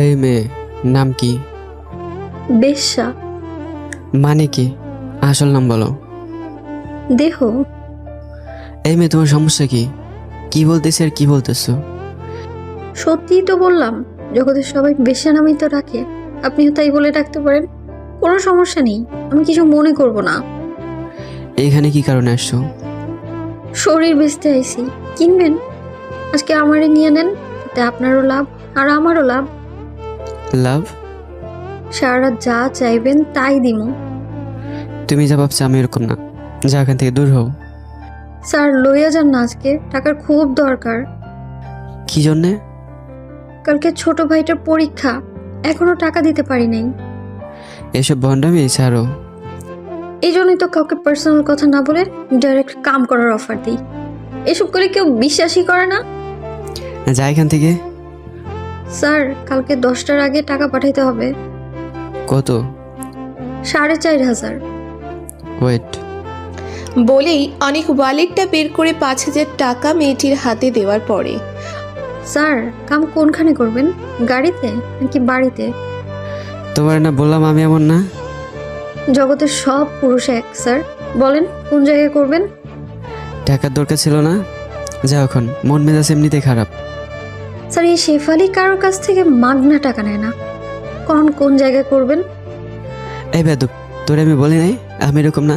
এই মেয়ে নাম কি? বেশ্যা। মানে কি? আসল নাম বলো। দেহ। এই মেয়ে তোমার সমস্যা কি? কি বলতেছি আর কি বলতেছো? সত্যিই তো বললাম, জগতের সবাই বেশ্যা নামেই তো ডাকে, আপনিও তাই বলে ডাকতে পারেন। কোনো সমস্যা নেই, আমি কিছু মনে করব না। এইখানে কি কারণে আসছো? শরীর বেচতে আইছি, কিনবেন? আজকে আমারে নিয়ে নেন, তাতে আপনারও লাভ আর আমারও লাভ। লাভ? সারা রাত যা চাইবেন তাই দিমু। তুমি যা ভাবছো আমি এরকম না, যা এখান থেকে দূর হও। স্যার লইয়া যান না, আজকে টাকার খুব দরকার। কি জন্যে? কালকে ছোট ভাইটার পরীক্ষা, এখনো টাকা দিতে পারি নাই। এসব ভণ্ডামি ছাড়ো। এই জন্যই তো কাউকে পার্সোনাল কথা না বলে ডাইরেক্ট কাম করার অফার দিই। এসব করে কেউ বিশ্বাসই করে না। যা এখান থেকে। স্যার কালকে 10টার আগে টাকা পাঠাইতে হবে। কত? 4,500। ওয়েট। বলেই অনেক ওয়ালেটটা বের করে 5,000 টাকা মেয়েটির হাতে দেওয়ার পরে স্যার কাম কোনখানে করবেন, গাড়িতে নাকি বাড়িতে? তোমার না বললাম আমি এমন না। জগতের সব পুরুষ এক স্যার, বলেন কোন জায়গায় করবেন? টাকার দরকার ছিল না, যাও এখন, মন মেজাজ এমনিতে খারাপ। স্যার এই শেফালি কারোর কাছ থেকে মাগনা টাকা নেয় না, কোন জায়গায় করবেন? এই বেদব, তোরে আমি বলি নাই আমি এরকম না,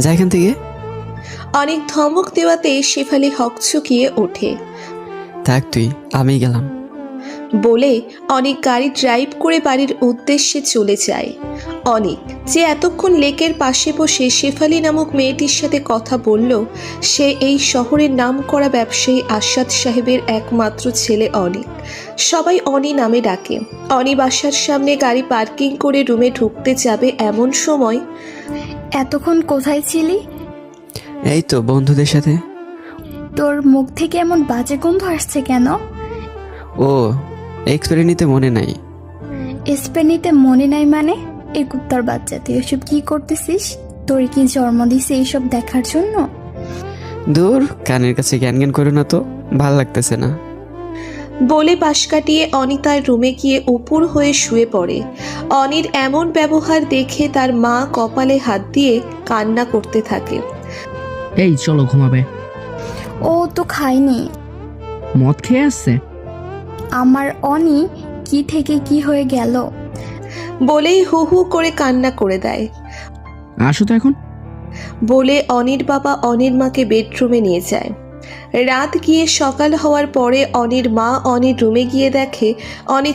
যা এখান থেকে। অনেক ধমক দেওয়াতে শেফালি হকচকিয়ে ওঠে। থাক তুই, আমি গেলাম। বলে অনেক গাড়ি ড্রাইভ করে বাড়ির উদ্দেশ্যে চলে যায়। অনেক যে এতক্ষণ লেকের পাশে বসে শেফালি নামক মেয়েটির সাথে কথা বলল, সে এই শহরের নামকরা ব্যবসায়ী আসাদ সাহেবের একমাত্র ছেলে অনিক। সবাই অনি নামে ডাকে। অনি বাসার সামনে গাড়ি পার্কিং করে রুমে ঢুকতে যাবে এমন সময় এতক্ষণ কোথায় ছিলি? এই তো বন্ধুদের সাথে। তোর মুখ থেকে এমন বাজে গন্ধ আসছে কেন? ও, এক্সপায়ারি নিতে মনে নাই। স্পেনিতে মনে নাই মানে? এই কুত্তার বাচ্চা, তুই এসব কি করতেছিস? তোর কি জন্ম দিছে এইসব দেখার জন্য? দূর, কানের কাছে জ্ঞান জ্ঞান করো না তো, ভাল লাগতেছে না। বলে পাশ কাটিয়ে অনি তার রুমে গিয়ে উপুর হয়ে শুয়ে পড়ে। অনির এমন ব্যবহার দেখে তার মা কপালে হাত দিয়ে কান্না করতে থাকে। এই চলো ঘুমাবে। ও তো খায়নি। মদ খেয়ে আসছে। আমার অনি কি থেকে কি হয়ে গেল? বলেই হু হু করে কান্না করে দেয়। আসো তো এখন। বলে অনির বাবা অনির মাকে বেডরুমে নিয়ে যায়। রাত গিয়ে সকাল হওয়ার পরে অনির মা অনির রুমে গিয়ে দেখে অনি